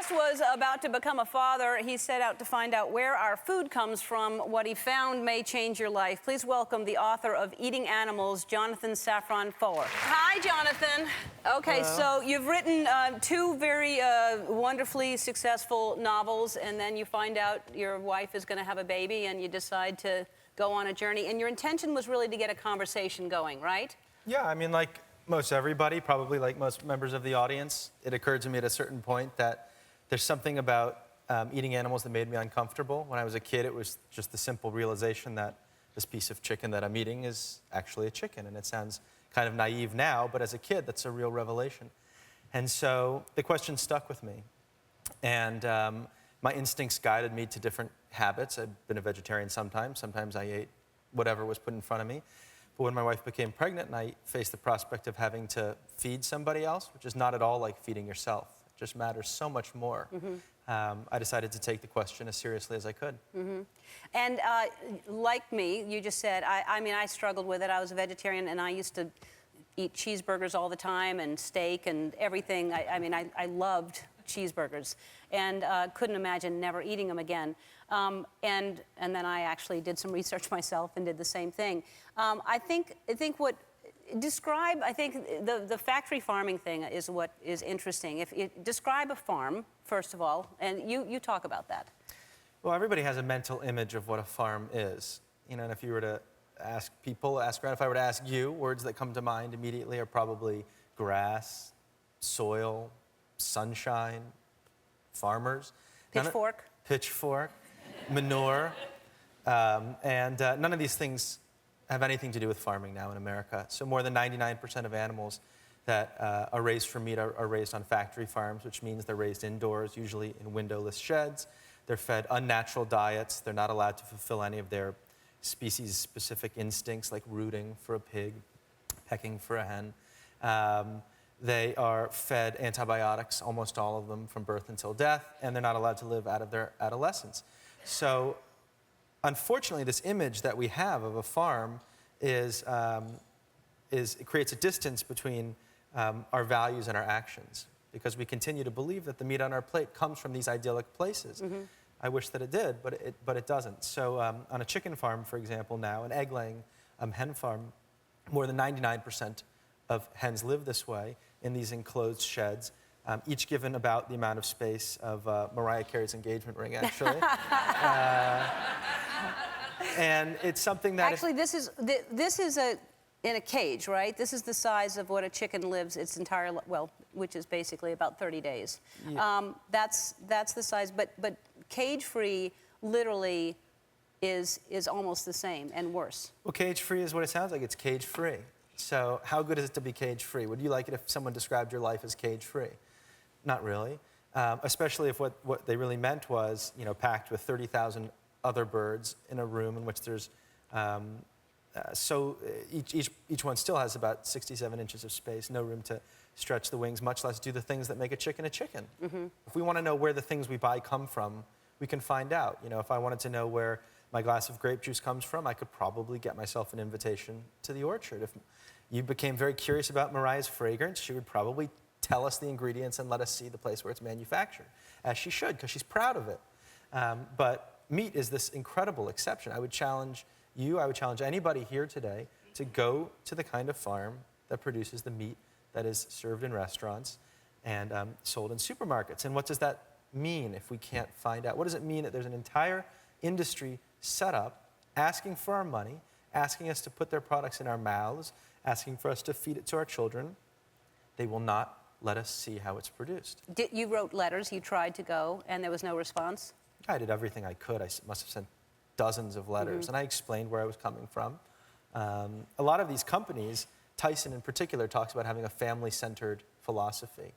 guest was about to become a father. He set out to find out where our food comes from. What he found may change your life. Please welcome the author of Eating Animals, Jonathan Safran Foer. Hi, Jonathan. Okay, so you've written two very wonderfully successful novels, and then you find out your wife is going to have a baby, and you decide to go on a journey. And your intention was really to get a conversation going, right? Yeah, I mean, like most everybody, probably like most members of the audience, it occurred to me at a certain point that there's something about eating animals that made me uncomfortable. When I was a kid, it was just the simple realization that this piece of chicken that I'm eating is actually a chicken. And it sounds kind of naive now, but as a kid, that's a real revelation. And so the question stuck with me. And my instincts guided me to different habits. I've been a vegetarian sometimes. Sometimes I ate whatever was put in front of me. But when my wife became pregnant and I faced the prospect of having to feed somebody else, which is not at all like feeding yourself, it just matters so much more, I decided to take the question as seriously as I could. And like me, you just said, I mean, I struggled with it. I was a vegetarian, and I used to eat cheeseburgers all the time and steak and everything. I mean, I loved cheeseburgers and couldn't imagine never eating them again. And then I actually did some research myself and did the same thing. I think describe, I think the factory farming thing is what is interesting. Describe a farm, first of all, and you talk about that. Well, everybody has a mental image of what a farm is. You know, and if you were to ask people, ask around, if I were to ask you, words that come to mind immediately are probably grass, soil, sunshine, farmers. Pitchfork. Pitchfork, manure, and none of these things have anything to do with farming now in America. So more than 99% of animals that are raised for meat are raised on factory farms, which means they're raised indoors, usually in windowless sheds. They're fed unnatural diets. They're not allowed to fulfill any of their species-specific instincts, like rooting for a pig, pecking for a hen. They are fed antibiotics, almost all of them, from birth until death, and they're not allowed to live out of their adolescence. So, unfortunately, this image that we have of a farm it creates a distance between our values and our actions, because we continue to believe that the meat on our plate comes from these idyllic places. I wish that it did, but it doesn't. So, on a chicken farm, for example, now, an egg-laying hen farm, more than 99% of hens live this way in these enclosed sheds, each given about the amount of space of Mariah Carey's engagement ring, actually. And it's something that... Actually, this is in a cage, right? This is the size of what a chicken lives its entire, well, which is basically about 30 days. Yeah. That's the size, but cage-free literally is almost the same and worse. Well, cage-free is what it sounds like. It's cage-free. So how good is it to be cage-free? Would you like it if someone described your life as cage-free? Not really, especially if what they really meant was, you know, packed with 30,000 other birds in a room in which there's, each one still has about 67 inches of space, no room to stretch the wings, much less do the things that make a chicken a chicken. If we want to know where the things we buy come from, we can find out. You know, if I wanted to know where my glass of grape juice comes from, I could probably get myself an invitation to the orchard. If you became very curious about Mariah's fragrance, she would probably tell us the ingredients and let us see the place where it's manufactured, as she should, because she's proud of it. But meat is this incredible exception. I would challenge you, I would challenge anybody here today to go to the kind of farm that produces the meat that is served in restaurants and sold in supermarkets. And what does that mean if we can't find out? What does it mean that there's an entire industry set up asking for our money, asking us to put their products in our mouths, asking for us to feed it to our children? They will not let us see how it's produced. You wrote letters, you tried to go, and there was no response? I did everything I could. I must have sent dozens of letters, and I explained where I was coming from. A lot of these companies, Tyson in particular, talks about having a family-centered philosophy.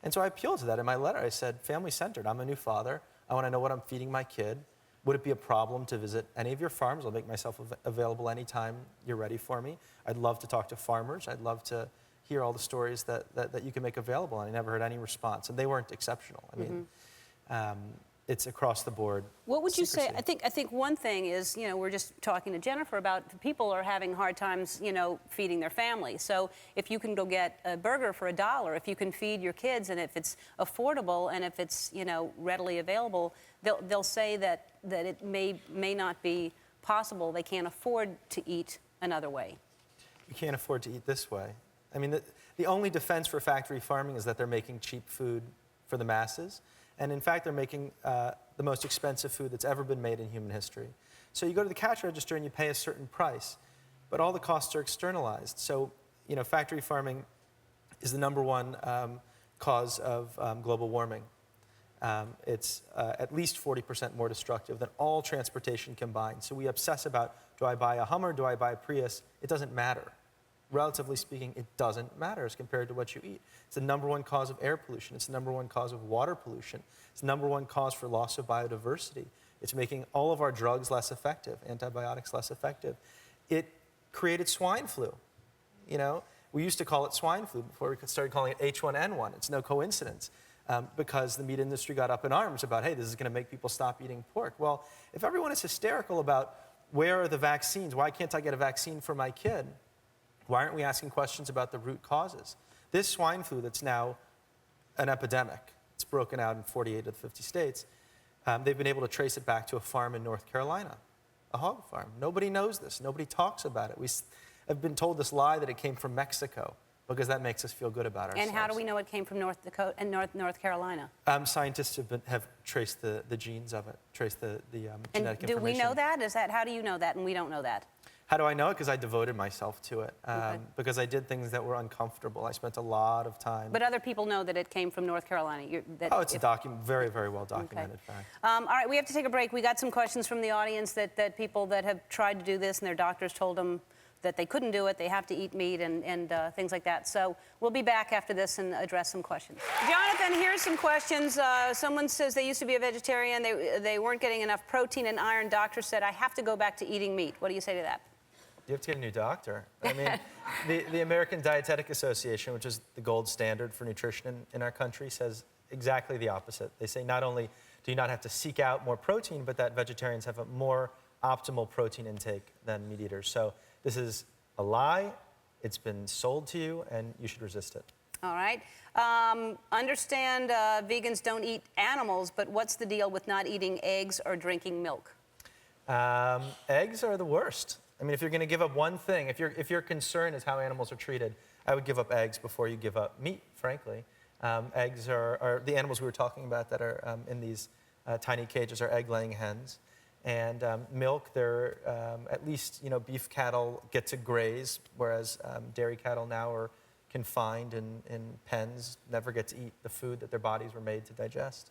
And so I appealed to that in my letter. I said, family-centered. I'm a new father. I want to know what I'm feeding my kid. Would it be a problem to visit any of your farms? I'll make myself available anytime you're ready for me. I'd love to talk to farmers. I'd love to hear all the stories that you can make available. And I never heard any response. And they weren't exceptional. I mean, it's across the board. What would you say? secrecy. I think one thing is, we're just talking to Jennifer about people are having hard times, feeding their family. So if you can go get a burger for $1, if you can feed your kids, and if it's affordable and if it's, readily available, they'll say that it may not be possible. They can't afford to eat another way. You can't afford to eat this way. I mean, the only defense for factory farming is that they're making cheap food for the masses. And in fact, they're making the most expensive food that's ever been made in human history. So you go to the cash register and you pay a certain price, but all the costs are externalized. So, factory farming is the #1 cause of global warming. It's at least 40% more destructive than all transportation combined. So we obsess about, do I buy a Hummer, do I buy a Prius? It doesn't matter. Relatively speaking, it doesn't matter as compared to what you eat. It's the #1 cause of air pollution. It's the #1 cause of water pollution. It's the #1 cause for loss of biodiversity. It's making all of our drugs less effective, antibiotics less effective. It created swine flu. We used to call it swine flu before we started calling it H1N1. It's no coincidence because the meat industry got up in arms about, hey, this is going to make people stop eating pork. Well, if everyone is hysterical about where are the vaccines, why can't I get a vaccine for my kid? Why aren't we asking questions about the root causes? This swine flu that's now an epidemic, it's broken out in 48 of the 50 states, they've been able to trace it back to a farm in North Carolina, a hog farm. Nobody knows this. Nobody talks about it. We have been told this lie that it came from Mexico because that makes us feel good about ourselves. And how do we know it came from North Dakota and North Carolina? Scientists have traced the genes of it, traced the genetic information. And do we know that? How do you know that and we don't know that? How do I know it? Because I devoted myself to it. Because I did things that were uncomfortable. I spent a lot of time. But other people know that it came from North Carolina. It's very, very well documented fact. All right, we have to take a break. We got some questions from the audience that people that have tried to do this and their doctors told them that they couldn't do it, they have to eat meat and things like that. So we'll be back after this and address some questions. Jonathan, here's some questions. Someone says they used to be a vegetarian, they weren't getting enough protein and iron. Doctor said, I have to go back to eating meat. What do you say to that? You have to get a new doctor. I mean, the American Dietetic Association, which is the gold standard for nutrition in our country, says exactly the opposite. They say not only do you not have to seek out more protein, but that vegetarians have a more optimal protein intake than meat eaters. So this is a lie. It's been sold to you, and you should resist it. All right. Understand vegans don't eat animals, but what's the deal with not eating eggs or drinking milk? Eggs are the worst. I mean, if you're going to give up one thing, if your concern is how animals are treated, I would give up eggs before you give up meat, frankly. Eggs are the animals we were talking about that are in these tiny cages are egg-laying hens. And milk, they're at least, beef cattle get to graze, whereas dairy cattle now are confined in pens, never get to eat the food that their bodies were made to digest.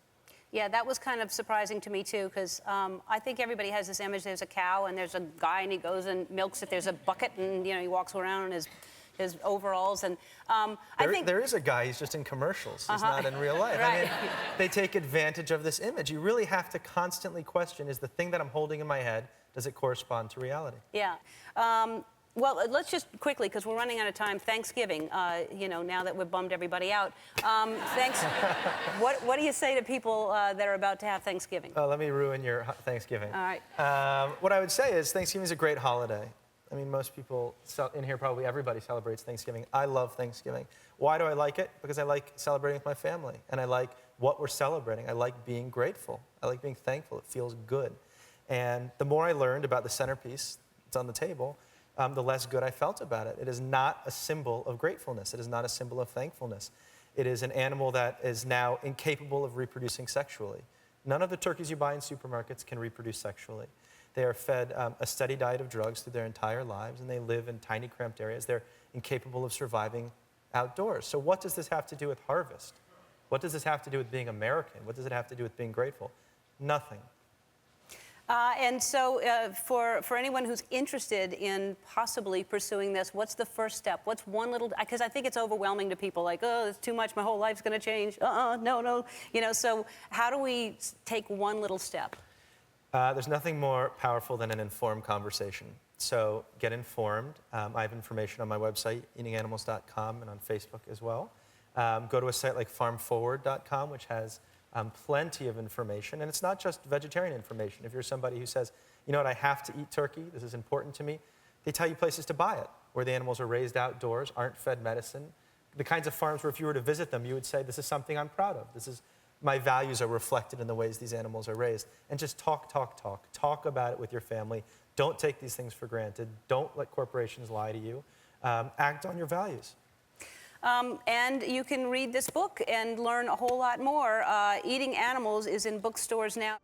Yeah, that was kind of surprising to me, too, because I think everybody has this image. There's a cow, and there's a guy, and he goes and milks it. There's a bucket, and, he walks around in his overalls. And I think there is a guy, he's just in commercials. He's not in real life. Right. I mean, they take advantage of this image. You really have to constantly question, is the thing that I'm holding in my head, does it correspond to reality? Yeah. Well, let's just quickly, because we're running out of time, Thanksgiving, now that we've bummed everybody out. What do you say to people that are about to have Thanksgiving? Oh, let me ruin your Thanksgiving. All right. What I would say is Thanksgiving is a great holiday. I mean, most people in here, probably everybody celebrates Thanksgiving. I love Thanksgiving. Why do I like it? Because I like celebrating with my family, and I like what we're celebrating. I like being grateful. I like being thankful. It feels good. And the more I learned about the centerpiece that's on the table, the less good I felt about it. It is not a symbol of gratefulness. It is not a symbol of thankfulness. It is an animal that is now incapable of reproducing sexually. None of the turkeys you buy in supermarkets can reproduce sexually. They are fed a steady diet of drugs through their entire lives, and they live in tiny, cramped areas. They're incapable of surviving outdoors. So what does this have to do with harvest? What does this have to do with being American? What does it have to do with being grateful? Nothing. And so for anyone who's interested in possibly pursuing this, what's the first step? What's one little, because I think it's overwhelming to people, like, oh, it's too much, my whole life's going to change. No. So how do we take one little step? There's nothing more powerful than an informed conversation. So get informed. I have information on my website, eatinganimals.com, and on Facebook as well. Go to a site like farmforward.com, which has plenty of information. And it's not just vegetarian information. If you're somebody who says, you know what, I have to eat turkey, this is important to me, they tell you places to buy it, where the animals are raised outdoors, aren't fed medicine. The kinds of farms where if you were to visit them, you would say, this is something I'm proud of. My values are reflected in the ways these animals are raised. And just talk. Talk about it with your family. Don't take these things for granted. Don't let corporations lie to you. Act on your values. And you can read this book and learn a whole lot more. Eating Animals is in bookstores now.